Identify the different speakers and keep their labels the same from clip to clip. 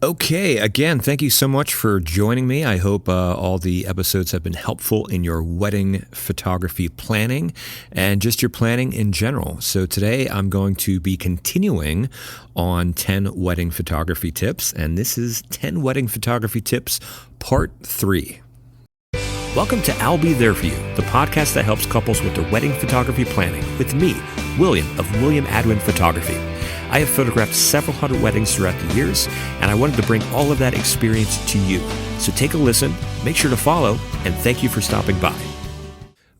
Speaker 1: Okay, again, thank you so much for joining me. I hope all the episodes have been helpful in your wedding photography planning and just your planning in general. So today I'm going to be continuing on 10 wedding photography tips, and this is 10 wedding photography tips, part 3. Welcome to I'll Be There For You, the podcast that helps couples with their wedding photography planning with me, William of William Adwin Photography. I have photographed several hundred weddings throughout the years, and I wanted to bring all of that experience to you. So take a listen, make sure to follow, and thank you for stopping by.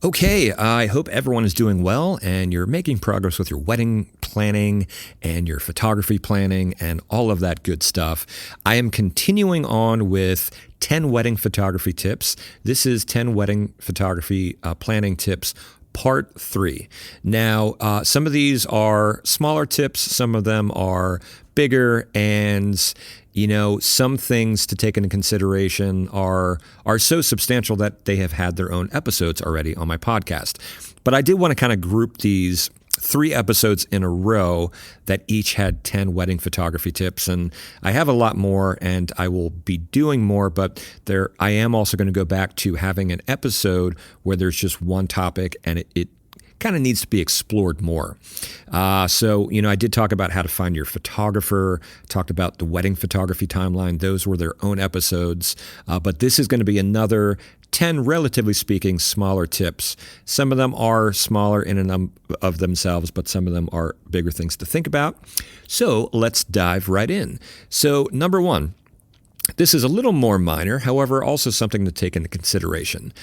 Speaker 1: Okay, I hope everyone is doing well and you're making progress with your wedding planning and your photography planning and all of that good stuff. I am continuing on with 10 wedding photography tips. This is 10 wedding photography planning tips, part 3. Now, some of these are smaller tips, some of them are bigger, and some things to take into consideration are so substantial that they have had their own episodes already on my podcast. But I did want to kind of group these 3 episodes in a row that each had 10 wedding photography tips. And I have a lot more and I will be doing more, but I am also going to go back to having an episode where there's just one topic and it kind of needs to be explored more. So I did talk about how to find your photographer, talked about the wedding photography timeline. Those were their own episodes. But this is going to be another 10, relatively speaking, smaller tips. Some of them are smaller in and of themselves, but some of them are bigger things to think about. So let's dive right in. So number 1, this is a little more minor, however, also something to take into consideration.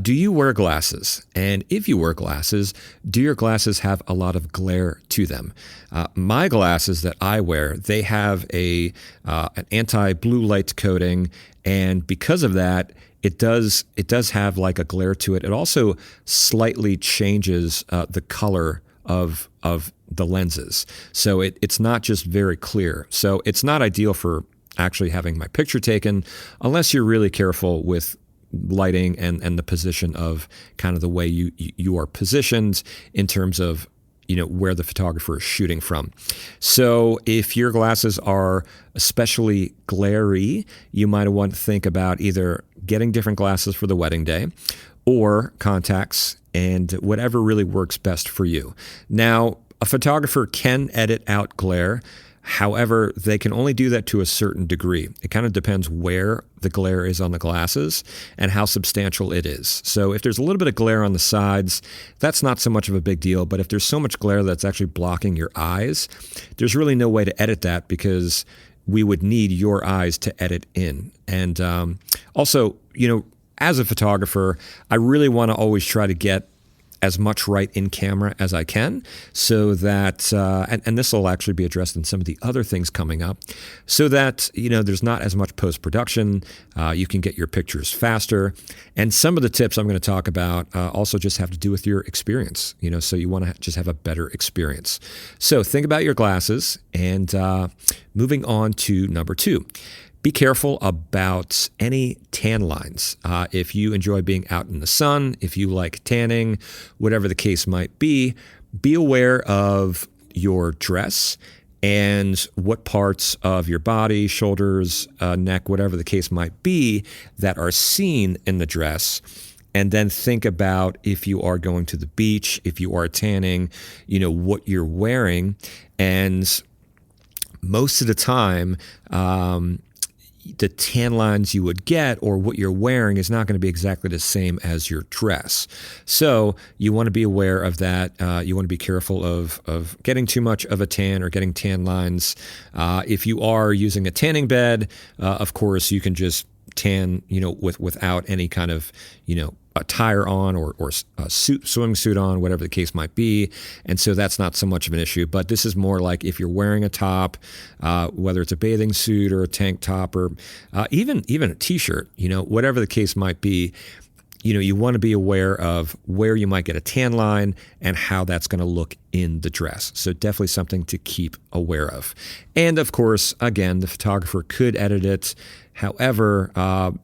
Speaker 1: Do you wear glasses? And if you wear glasses, do your glasses have a lot of glare to them? My glasses that I wear, they have an anti-blue light coating, and because of that, it does have like a glare to it. It also slightly changes the color of the lenses. So it's not just very clear. So it's not ideal for actually having my picture taken unless you're really careful with lighting and the position of kind of the way you are positioned in terms of where the photographer is shooting from. So if your glasses are especially glary, you might want to think about either getting different glasses for the wedding day or contacts, and whatever really works best for you. Now, a photographer can edit out glare. However, they can only do that to a certain degree. It kind of depends where the glare is on the glasses and how substantial it is. So if there's a little bit of glare on the sides, that's not so much of a big deal. But if there's so much glare that's actually blocking your eyes, there's really no way to edit that because we would need your eyes to edit in. And also, as a photographer, I really want to always try to get as much right in camera as I can so that, and this will actually be addressed in some of the other things coming up, so that, there's not as much post-production, you can get your pictures faster. And some of the tips I'm going to talk about also just have to do with your experience, so you want to just have a better experience. So think about your glasses, and moving on to number 2. Be careful about any tan lines. If you enjoy being out in the sun, if you like tanning, whatever the case might be aware of your dress and what parts of your body, shoulders, neck, whatever the case might be, that are seen in the dress. And then think about if you are going to the beach, if you are tanning, what you're wearing. And most of the time, the tan lines you would get or what you're wearing is not going to be exactly the same as your dress. So you want to be aware of that. You want to be careful of getting too much of a tan or getting tan lines. If you are using a tanning bed, of course, you can just tan, without any kind of, attire on or a swimsuit on, whatever the case might be. And so that's not so much of an issue. But this is more like if you're wearing a top, whether it's a bathing suit or a tank top or even a T-shirt, whatever the case might be, you want to be aware of where you might get a tan line and how that's going to look in the dress. So definitely something to keep aware of. And of course, again, the photographer could edit it. However,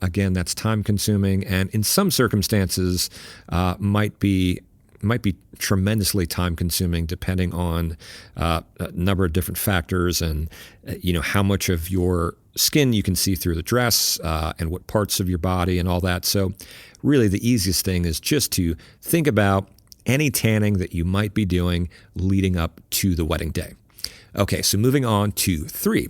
Speaker 1: again, that's time consuming and in some circumstances might be might be tremendously time consuming depending on a number of different factors and, how much of your skin you can see through the dress and what parts of your body and all that. So really the easiest thing is just to think about any tanning that you might be doing leading up to the wedding day. Okay, so moving on to 3.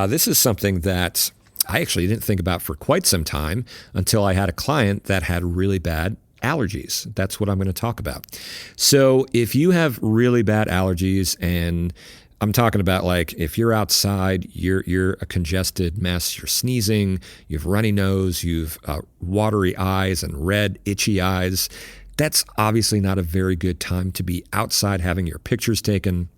Speaker 1: This is something that I actually didn't think about for quite some time until I had a client that had really bad allergies. That's what I'm going to talk about. So if you have really bad allergies, and I'm talking about like if you're outside, you're a congested mess, you're sneezing, you have runny nose, you've watery eyes and red, itchy eyes, that's obviously not a very good time to be outside having your pictures taken.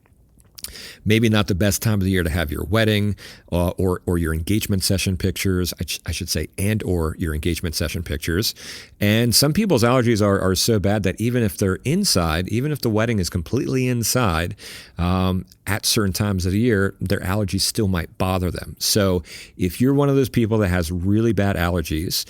Speaker 1: Maybe not the best time of the year to have your wedding or your engagement session pictures, I should say, and or your engagement session pictures. And some people's allergies are so bad that even if they're inside, even if the wedding is completely inside, at certain times of the year, their allergies still might bother them. So if you're one of those people that has really bad allergies,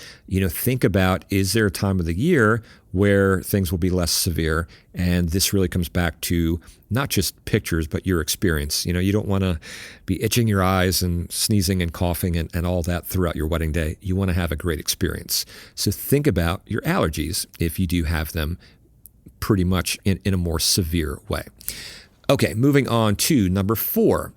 Speaker 1: think about, is there a time of the year where things will be less severe? And this really comes back to not just pictures, but your experience. You don't want to be itching your eyes and sneezing and coughing and all that throughout your wedding day. You want to have a great experience. So think about your allergies if you do have them pretty much in a more severe way. Okay, moving on to number 4.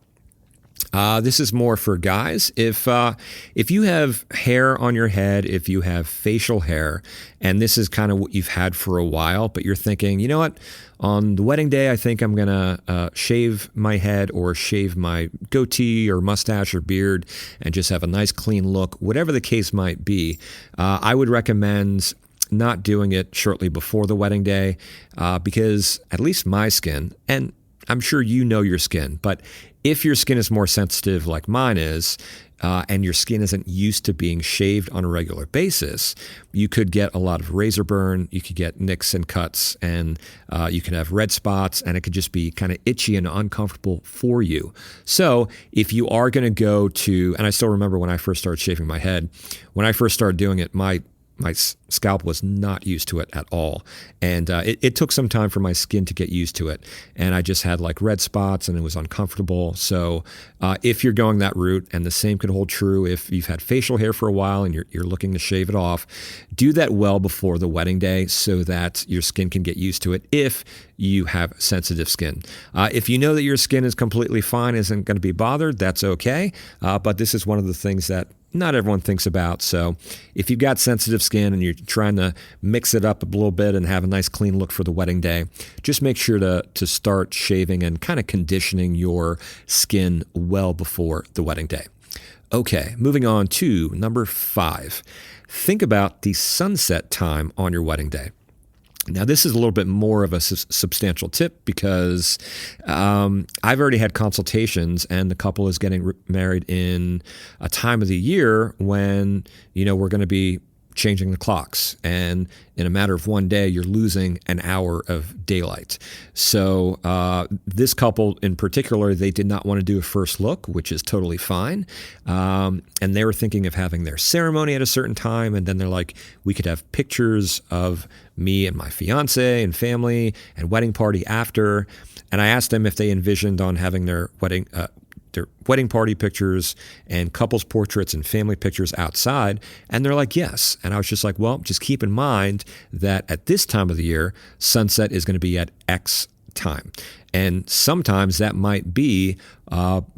Speaker 1: This is more for guys. If you have hair on your head, if you have facial hair, and this is kind of what you've had for a while, but you're thinking, you know what, on the wedding day, I think I'm going to shave my head or shave my goatee or mustache or beard and just have a nice clean look, whatever the case might be, I would recommend not doing it shortly before the wedding day because at least my skin, and I'm sure you know your skin, but if your skin is more sensitive like mine is, and your skin isn't used to being shaved on a regular basis, you could get a lot of razor burn, you could get nicks and cuts, and you could have red spots, and it could just be kind of itchy and uncomfortable for you. So if you are going to go to, and I still remember when I first started shaving my head, when I first started doing it, my scalp was not used to it at all. And it took some time for my skin to get used to it. And I just had like red spots and it was uncomfortable. So if you're going that route, and the same could hold true if you've had facial hair for a while and you're looking to shave it off, do that well before the wedding day so that your skin can get used to it if you have sensitive skin. If you know that your skin is completely fine, isn't going to be bothered, that's okay. But this is one of the things that not everyone thinks about. So if you've got sensitive skin and you're trying to mix it up a little bit and have a nice clean look for the wedding day, just make sure to start shaving and kind of conditioning your skin well before the wedding day. Okay, moving on to number 5. Think about the sunset time on your wedding day. Now, this is a little bit more of a substantial tip because I've already had consultations and the couple is getting married in a time of the year when, we're going to be changing the clocks. And in a matter of one day, you're losing an hour of daylight. So this couple in particular, they did not want to do a first look, which is totally fine. And they were thinking of having their ceremony at a certain time. And then they're like, we could have pictures of me and my fiance and family and wedding party after. And I asked them if they envisioned on having their wedding party pictures and couples portraits and family pictures outside. And they're like, yes. And I was just like, well, just keep in mind that at this time of the year, sunset is going to be at X time. And sometimes that might be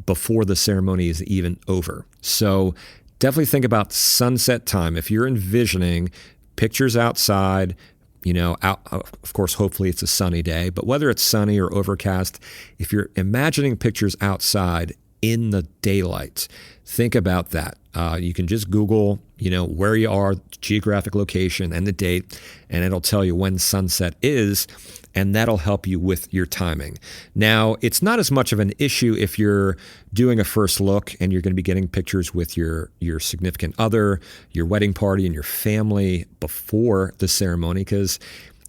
Speaker 1: before the ceremony is even over. So definitely think about sunset time. If you're envisioning pictures outside, of course, hopefully it's a sunny day, but whether it's sunny or overcast, if you're imagining pictures outside in the daylight, think about that. You can just Google, where you are, geographic location and the date, and it'll tell you when sunset is, and that'll help you with your timing. Now, it's not as much of an issue if you're doing a first look and you're going to be getting pictures with your significant other, your wedding party, and your family before the ceremony, because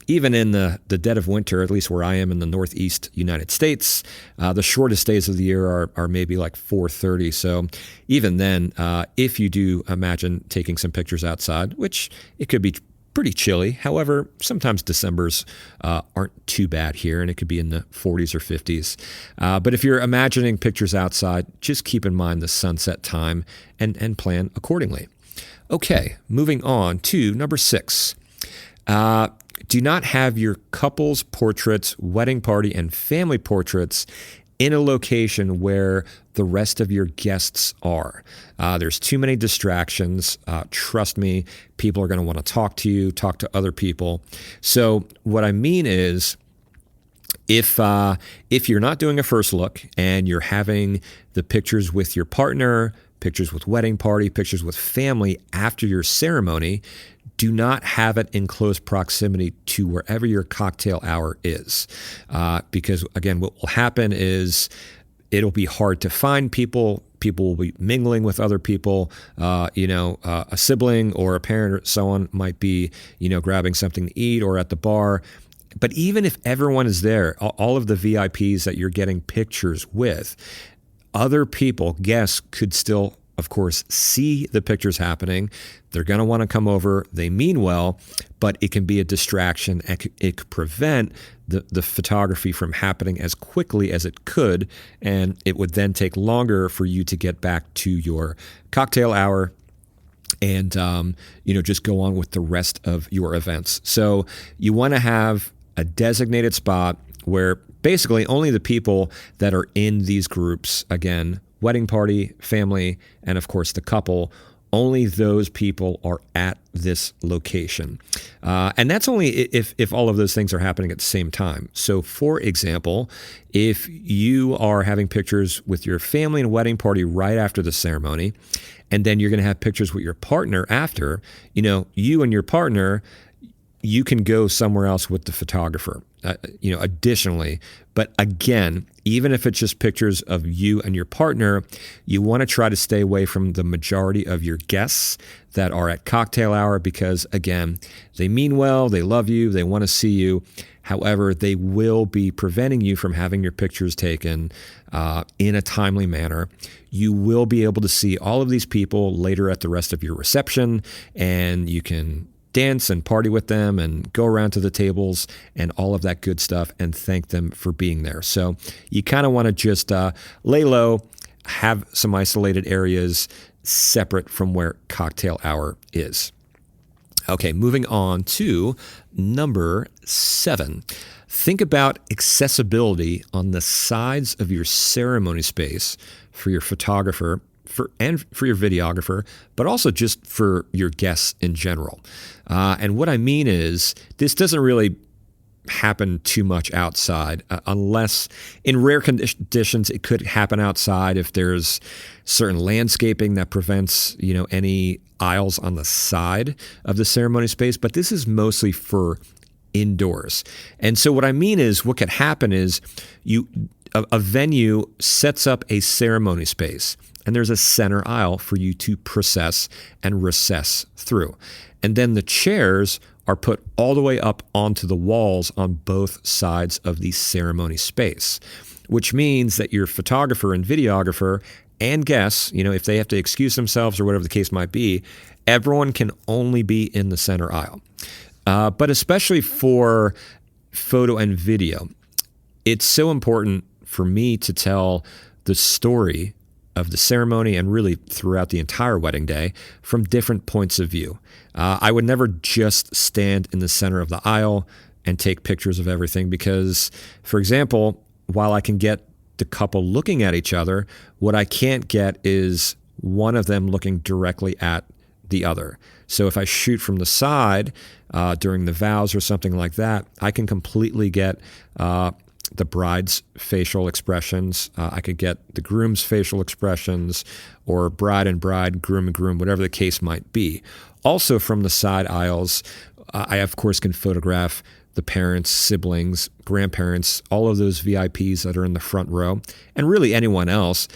Speaker 1: even in the dead of winter, at least where I am in the Northeast United States, the shortest days of the year are maybe like 4:30. So even then, if you do imagine taking some pictures outside, which it could be pretty chilly. However, sometimes Decembers aren't too bad here, and it could be in the 40s or 50s. But if you're imagining pictures outside, just keep in mind the sunset time and plan accordingly. Okay, moving on to number 6. Do not have your couple's portraits, wedding party, and family portraits in a location where the rest of your guests are. There's too many distractions. Trust me, people are going to want to talk to you, talk to other people. So what I mean is, if you're not doing a first look and you're having the pictures with your partner, pictures with wedding party, pictures with family after your ceremony, do not have it in close proximity to wherever your cocktail hour is. Because again, what will happen is it'll be hard to find people. People will be mingling with other people. A sibling or a parent or someone might be, grabbing something to eat or at the bar. But even if everyone is there, all of the VIPs that you're getting pictures with, other people, guests, could still, of course, see the pictures happening. They're going to want to come over. They mean well, but it can be a distraction. It could prevent the photography from happening as quickly as it could, and it would then take longer for you to get back to your cocktail hour and just go on with the rest of your events. So you want to have a designated spot where basically only the people that are in these groups, again, wedding party, family, and of course the couple, only those people are at this location. And that's only if all of those things are happening at the same time. So for example, if you are having pictures with your family and wedding party right after the ceremony, and then you're going to have pictures with your partner after, you and your partner, you can go somewhere else with the photographer, additionally. But again, even if it's just pictures of you and your partner, you want to try to stay away from the majority of your guests that are at cocktail hour because, again, they mean well, they love you, they want to see you. However, they will be preventing you from having your pictures taken in a timely manner. You will be able to see all of these people later at the rest of your reception, and you can dance and party with them and go around to the tables and all of that good stuff and thank them for being there. So you kind of want to just lay low, have some isolated areas separate from where cocktail hour is. Okay, moving on to number 7. Think about accessibility on the sides of your ceremony space for your photographer and for your videographer, but also just for your guests in general. And what I mean is, this doesn't really happen too much outside, unless in rare conditions it could happen outside if there's certain landscaping that prevents, any aisles on the side of the ceremony space. But this is mostly for indoors. And so what I mean is, what could happen is a venue sets up a ceremony space, and there's a center aisle for you to process and recess through. And then the chairs are put all the way up onto the walls on both sides of the ceremony space, which means that your photographer and videographer and guests, if they have to excuse themselves or whatever the case might be, everyone can only be in the center aisle. But especially for photo and video, it's so important for me to tell the story of the ceremony and really throughout the entire wedding day from different points of view. I would never just stand in the center of the aisle and take pictures of everything because, for example, while I can get the couple looking at each other, what I can't get is one of them looking directly at the other. So if I shoot from the side during the vows or something like that, I can completely get the bride's facial expressions. I could get the groom's facial expressions, or bride and bride, groom and groom, whatever the case might be. Also from the side aisles, I of course can photograph the parents, siblings, grandparents, all of those VIPs that are in the front row, and really anyone else,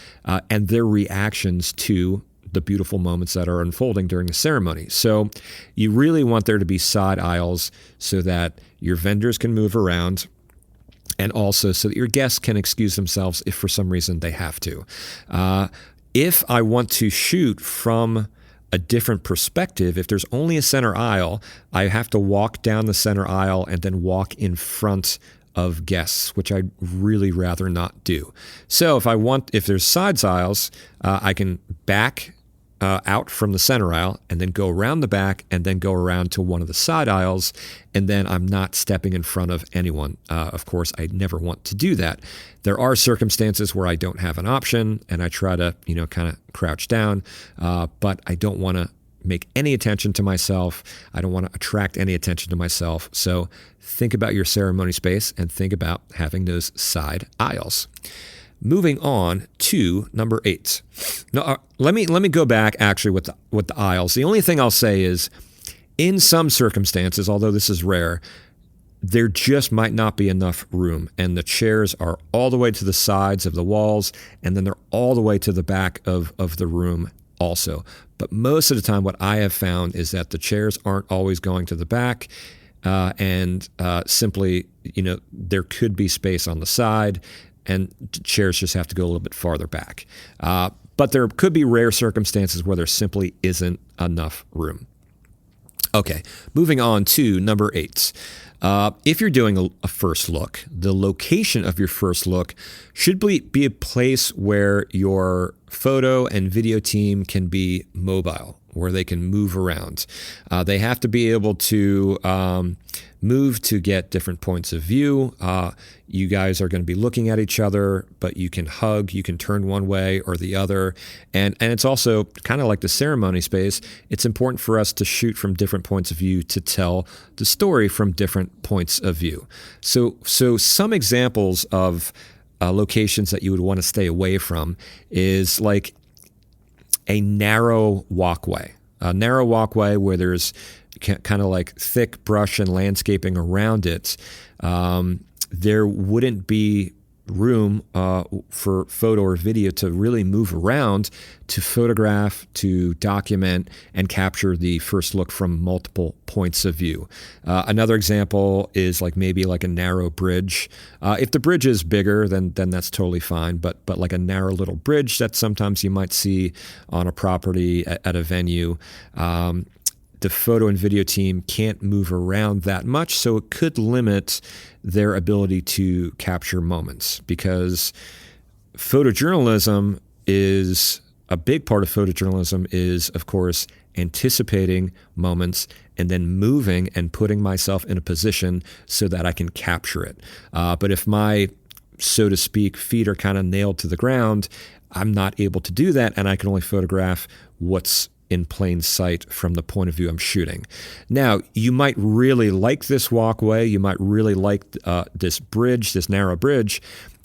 Speaker 1: and their reactions to the beautiful moments that are unfolding during the ceremony. So you really want there to be side aisles so that your vendors can move around, and also so that your guests can excuse themselves if for some reason they have to. If I want to shoot from a different perspective. If there's only a center aisle, I have to walk down the center aisle and then walk in front of guests, which I'd really rather not do. So if there's sides aisles, I can back out from the center aisle and then go around the back and then go around to one of the side aisles, and then I'm not stepping in front of anyone. Of course, I never want to do that. There are circumstances where I don't have an option and I try to, kind of crouch down, but I don't want to make any attention to myself. I don't want to attract any attention to myself. So think about your ceremony space and think about having those side aisles. Moving on to number 8. Now, let me go back actually with the aisles. The only thing I'll say is, in some circumstances, although this is rare, there just might not be enough room, and the chairs are all the way to the sides of the walls, and then they're all the way to the back of the room also. But most of the time, what I have found is that the chairs aren't always going to the back, and simply, there could be space on the side, and chairs just have to go a little bit farther back. But there could be rare circumstances where there simply isn't enough room. Okay, moving on to number 8. If you're doing a first look, the location of your first look should be a place where your photo and video team can be mobile, where they can move around. They have to be able to move to get different points of view. You guys are going to be looking at each other, but you can hug, you can turn one way or the other. And it's also kind of like the ceremony space. It's important for us to shoot from different points of view to tell the story from different points of view. So some examples of locations that you would want to stay away from is like a narrow walkway where there's kind of like thick brush and landscaping around it. There wouldn't be room for photo or video to really move around to photograph, to document, and capture the first look from multiple points of view. Another example is maybe a narrow bridge. If the bridge is bigger, then that's totally fine. But like a narrow little bridge that sometimes you might see on a property at a venue. The photo and video team can't move around that much, so it could limit their ability to capture moments, because photojournalism is a big part of photojournalism is, of course, anticipating moments and then moving and putting myself in a position so that I can capture it. But if my, so to speak, feet are kind of nailed to the ground, I'm not able to do that, and I can only photograph what's in plain sight from the point of view I'm shooting. Now, you might really like this walkway. You might really like this bridge, this narrow bridge,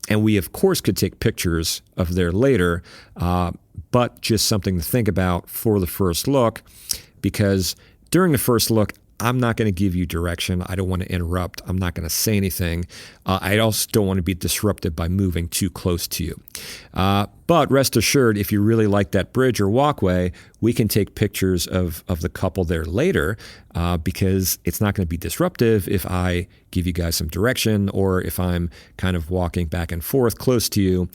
Speaker 1: and we, of course, could take pictures of there later, but just something to think about for the first look, because during the first look, I'm not going to give you direction. I don't want to interrupt. I'm not going to say anything. I also don't want to be disrupted by moving too close to you. But rest assured, if you really like that bridge or walkway, we can take pictures of the couple there later, because it's not going to be disruptive if I give you guys some direction or if I'm kind of walking back and forth close to you,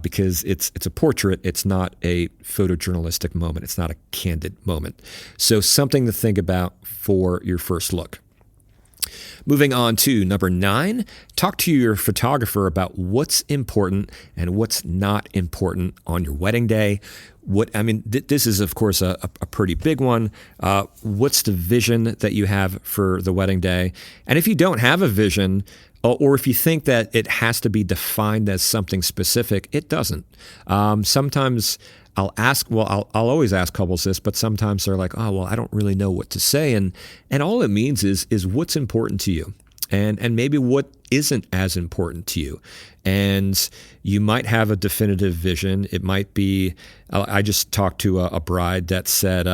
Speaker 1: because it's a portrait. It's not a photojournalistic moment. It's not a candid moment. So something to think about for your first look. Moving on to number 9, talk to your photographer about what's important and what's not important on your wedding day. This is, of course, a pretty big one. What's the vision that you have for the wedding day? And if you don't have a vision, or if you think that it has to be defined as something specific, it doesn't. Sometimes I'll always ask couples this, but sometimes they're like, oh, well, I don't really know what to say. And all it means is what's important to you, and maybe what isn't as important to you. And you might have a definitive vision. It might be, I just talked to a bride that said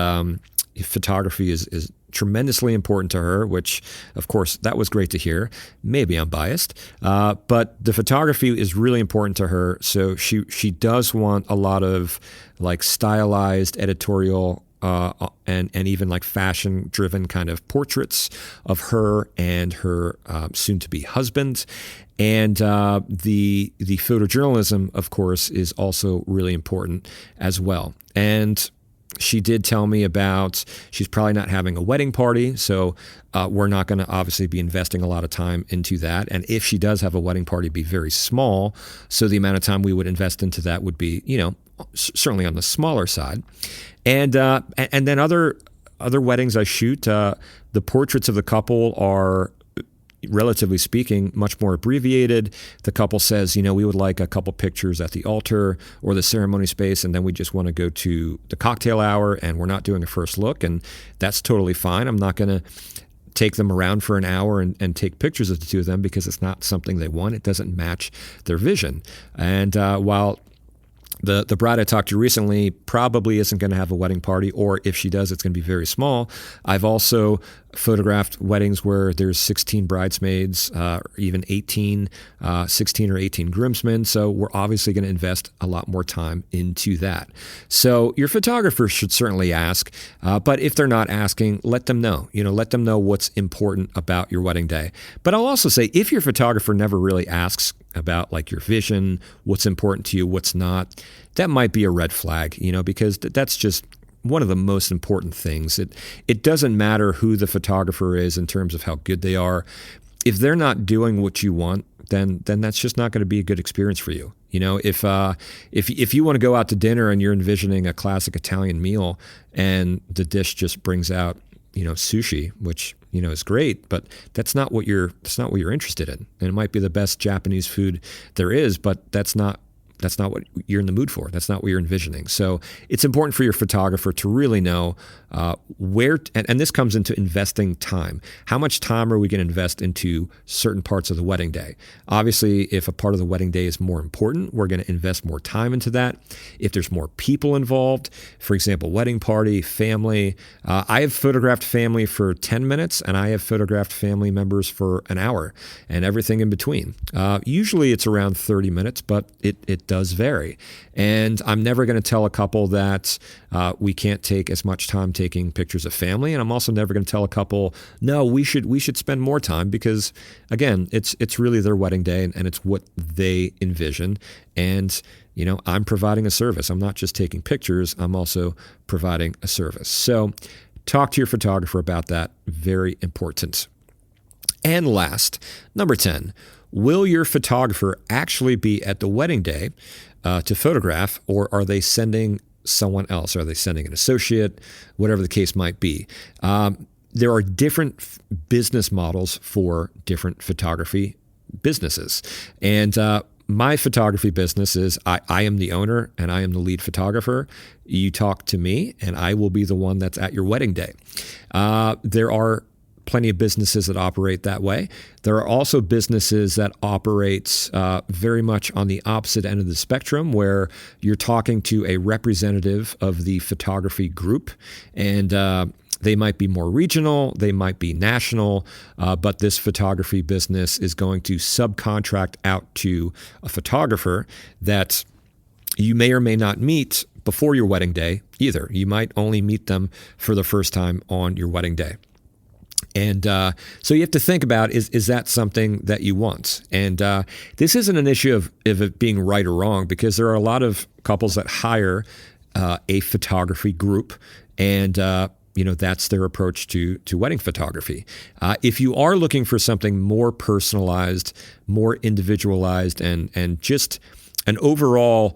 Speaker 1: photography is tremendously important to her, which, of course, that was great to hear. Maybe I'm biased, but the photography is really important to her. So she does want a lot of stylized editorial and even fashion-driven kind of portraits of her and her soon-to-be husband. And the photojournalism, of course, is also really important as well. And she did tell me about she's probably not having a wedding party, so we're not going to obviously be investing a lot of time into that. And if she does have a wedding party, it'd be very small, so the amount of time we would invest into that would be, certainly on the smaller side. And then other weddings I shoot, the portraits of the couple are, relatively speaking, much more abbreviated. The couple says, we would like a couple pictures at the altar or the ceremony space, and then we just want to go to the cocktail hour, and we're not doing a first look, and that's totally fine. I'm not going to take them around for an hour and take pictures of the two of them because it's not something they want. It doesn't match their vision. And while the bride I talked to recently probably isn't going to have a wedding party, or if she does, it's going to be very small. I've also photographed weddings where there's 16 bridesmaids, or even 16 or 18 groomsmen. So we're obviously going to invest a lot more time into that. So your photographer should certainly ask, but if they're not asking, let them know. Let them know what's important about your wedding day. But I'll also say, if your photographer never really asks about like your vision, what's important to you, what's not, that might be a red flag, because that's just one of the most important things. It doesn't matter who the photographer is in terms of how good they are. If they're not doing what you want, then that's just not going to be a good experience for you. If you want to go out to dinner and you're envisioning a classic Italian meal and the dish just brings out sushi, which is great, but that's not what you're interested in. And it might be the best Japanese food there is, but that's not what you're in the mood for. That's not what you're envisioning. So it's important for your photographer to really know where, and this comes into investing time. How much time are we going to invest into certain parts of the wedding day? Obviously, if a part of the wedding day is more important, we're going to invest more time into that. If there's more people involved, for example, wedding party, family, I have photographed family for 10 minutes, and I have photographed family members for an hour, and everything in between. Usually it's around 30 minutes, but it does vary. And I'm never going to tell a couple that we can't take as much time taking pictures of family. And I'm also never going to tell a couple, no, we should spend more time, because again, it's really their wedding day and it's what they envision. And I'm providing a service. I'm not just taking pictures. I'm also providing a service. So talk to your photographer about that. Very important. And last, number 10, will your photographer actually be at the wedding day to photograph, or are they sending someone else? Are they sending an associate? Whatever the case might be. There are different business models for different photography businesses. And my photography business is I am the owner and I am the lead photographer. You talk to me and I will be the one that's at your wedding day. There are plenty of businesses that operate that way. There are also businesses that operate very much on the opposite end of the spectrum, where you're talking to a representative of the photography group, and they might be more regional, they might be national, but this photography business is going to subcontract out to a photographer that you may or may not meet before your wedding day either. You might only meet them for the first time on your wedding day. And so you have to think about, is that something that you want? And this isn't an issue of it being right or wrong, because there are a lot of couples that hire a photography group, and that's their approach to wedding photography. If you are looking for something more personalized, more individualized, and just an overall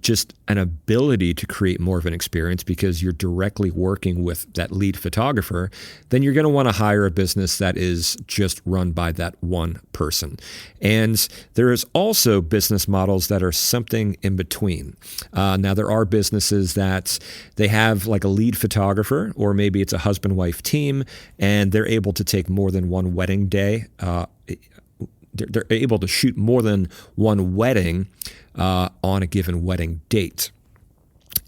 Speaker 1: just an ability to create more of an experience because you're directly working with that lead photographer, then you're going to want to hire a business that is just run by that one person. And there is also business models that are something in between. Now, there are businesses that they have like a lead photographer, or maybe it's a husband-wife team, and they're able to take more than one wedding day. They're able to shoot more than one wedding on a given wedding date.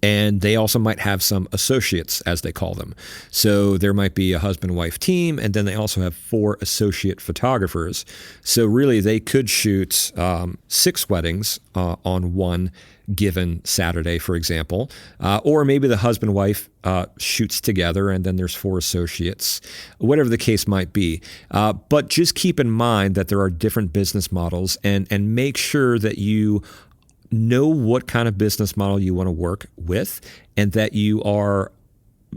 Speaker 1: And they also might have some associates, as they call them. So there might be a husband-wife team, and then they also have 4 associate photographers. So really, they could shoot 6 weddings on one given Saturday, for example. Or maybe the husband-wife shoots together, and then there's 4 associates, whatever the case might be. But just keep in mind that there are different business models, and make sure that you know what kind of business model you want to work with, and that you are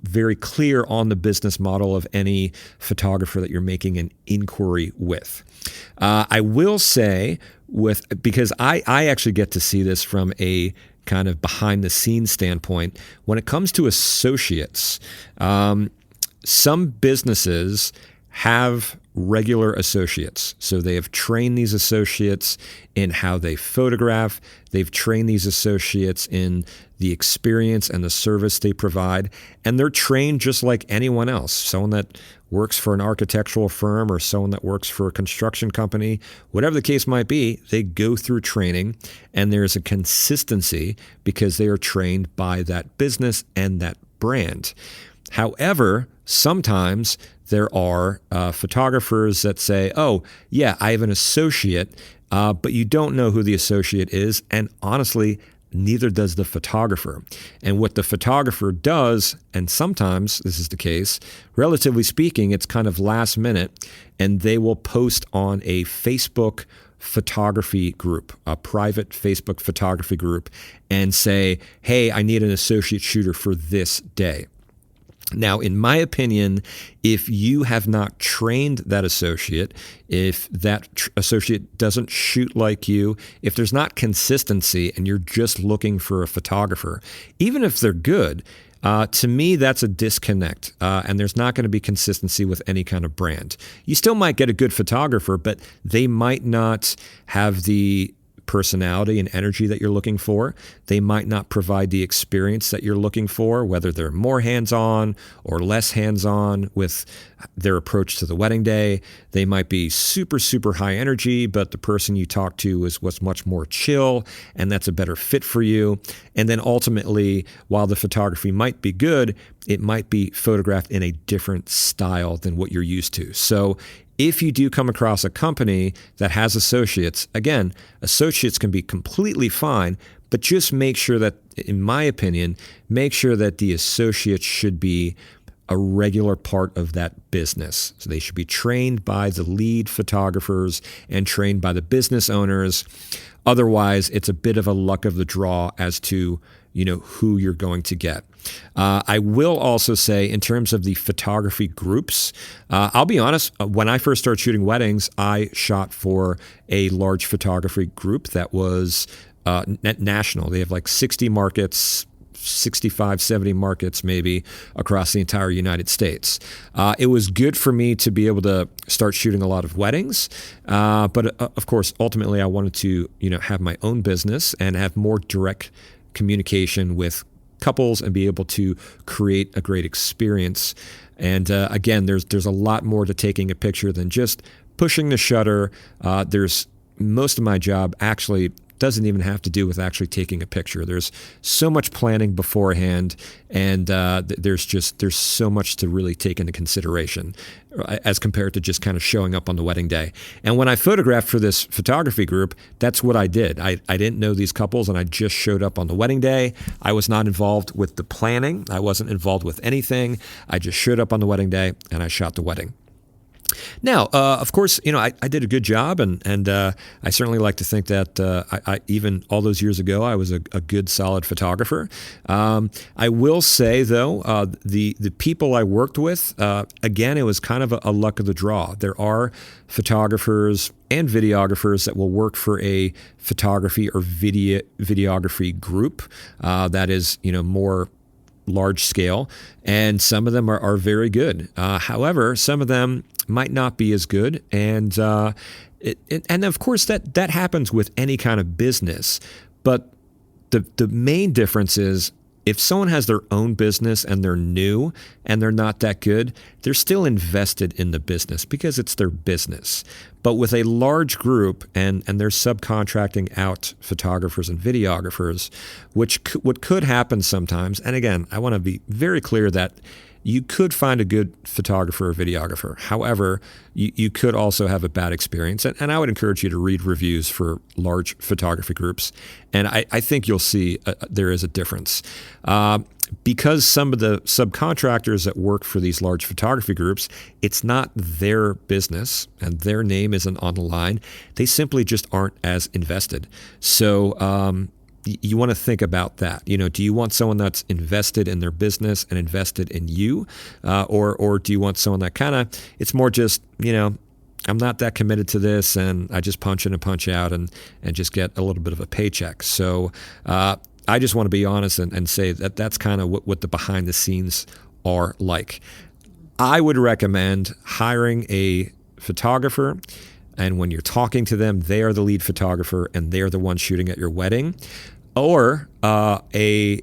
Speaker 1: very clear on the business model of any photographer that you're making an inquiry with. I will say because I actually get to see this from a kind of behind the scenes standpoint, when it comes to associates, some businesses have regular associates. So they have trained these associates in how they photograph. They've trained these associates in the experience and the service they provide. And they're trained just like anyone else. Someone that works for an architectural firm or someone that works for a construction company, whatever the case might be, they go through training, and there's a consistency because they are trained by that business and that brand. However, sometimes there are photographers that say, oh, yeah, I have an associate, but you don't know who the associate is. And honestly, neither does the photographer. And what the photographer does, and sometimes this is the case, relatively speaking, it's kind of last minute, and they will post on a Facebook photography group, a private Facebook photography group, and say, hey, I need an associate shooter for this day. Now, in my opinion, if you have not trained that associate, if that associate doesn't shoot like you, if there's not consistency and you're just looking for a photographer, even if they're good, to me, that's a disconnect, and there's not going to be consistency with any kind of brand. You still might get a good photographer, but they might not have the personality and energy that you're looking for. They might not provide the experience that you're looking for, whether they're more hands-on or less hands-on with their approach to the wedding day. They might be super, super high energy, but the person you talk to was much more chill, and that's a better fit for you. And then ultimately, while the photography might be good, it might be photographed in a different style than what you're used to. So if you do come across a company that has associates, again, associates can be completely fine, but just make sure that, in my opinion, make sure that the associates should be a regular part of that business. So they should be trained by the lead photographers and trained by the business owners. Otherwise, it's a bit of a luck of the draw as to, who you're going to get. I will also say, in terms of the photography groups, I'll be honest, when I first started shooting weddings, I shot for a large photography group that was national. They have like 60 markets, 65, 70 markets maybe across the entire United States. It was good for me to be able to start shooting a lot of weddings. But of course, ultimately, I wanted to, have my own business and have more direct communication with couples and be able to create a great experience. And again, there's a lot more to taking a picture than just pushing the shutter. There's most of my job actually doesn't even have to do with actually taking a picture. There's so much planning beforehand, and there's so much to really take into consideration as compared to just kind of showing up on the wedding day. And when I photographed for this photography group, that's what I did. I didn't know these couples, and I just showed up on the wedding day. I was not involved with the planning. I wasn't involved with anything. I just showed up on the wedding day, and I shot the wedding. Now, of course, I did a good job, and I certainly like to think that I even all those years ago, I was a good, solid photographer. I will say, though, the people I worked with, again, it was kind of a luck of the draw. There are photographers and videographers that will work for a photography or videography group that is, more large scale, and some of them are very good. However, some of them might not be as good, and of course that happens with any kind of business. But the main difference is, if someone has their own business and they're new and they're not that good, they're still invested in the business because it's their business. But with a large group and they're subcontracting out photographers and videographers, what could happen sometimes, and again, I want to be very clear that you could find a good photographer or videographer. However, you could also have a bad experience. And I would encourage you to read reviews for large photography groups. And I think you'll see there is a difference. Because some of the subcontractors that work for these large photography groups, it's not their business and their name isn't on the line. They simply just aren't as invested. So you want to think about that. Do you want someone that's invested in their business and invested in you, or do you want someone that it's more just, I'm not that committed to this, and I just punch in and punch out and just get a little bit of a paycheck. So I just want to be honest and say that that's kind of what the behind the scenes are like. I would recommend hiring a photographer, and when you're talking to them, they are the lead photographer and they're the one shooting at your wedding, or a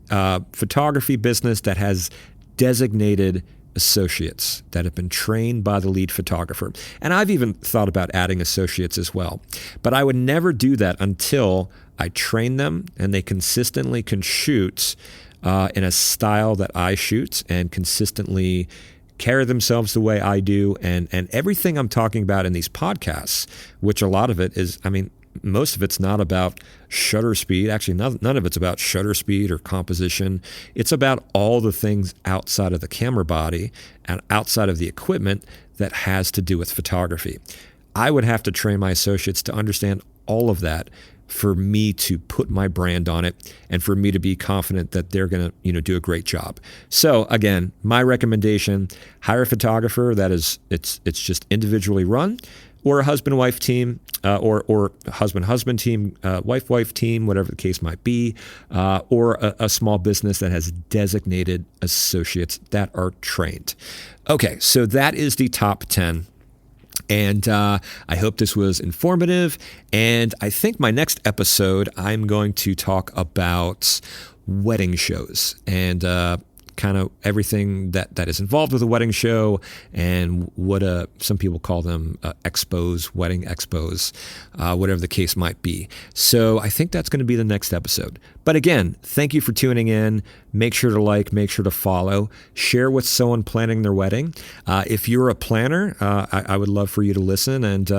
Speaker 1: photography business that has designated associates that have been trained by the lead photographer. And I've even thought about adding associates as well. But I would never do that until I train them and they consistently can shoot in a style that I shoot and consistently carry themselves the way I do. And everything I'm talking about in these podcasts, which a lot of it is, most of it's not about shutter speed. Actually, none of it's about shutter speed or composition. It's about all the things outside of the camera body and outside of the equipment that has to do with photography. I would have to train my associates to understand all of that for me to put my brand on it and for me to be confident that they're going to, do a great job. So again, my recommendation, hire a photographer that is, it's just individually run, or a husband-wife team, or husband-husband team, wife-wife team, whatever the case might be, or a small business that has designated associates that are trained. Okay, so that is the top 10. And I hope this was informative. And I think my next episode, I'm going to talk about wedding shows and kind of everything that is involved with a wedding show, and what some people call them expos, wedding expos, whatever the case might be. So I think that's going to be the next episode. But again, thank you for tuning in. Make sure to like, make sure to follow, share with someone planning their wedding. If you're a planner, I would love for you to listen, and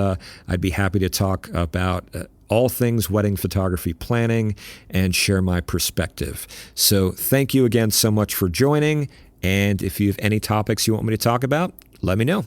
Speaker 1: I'd be happy to talk about all things wedding photography planning and share my perspective. So thank you again so much for joining. And if you have any topics you want me to talk about, let me know.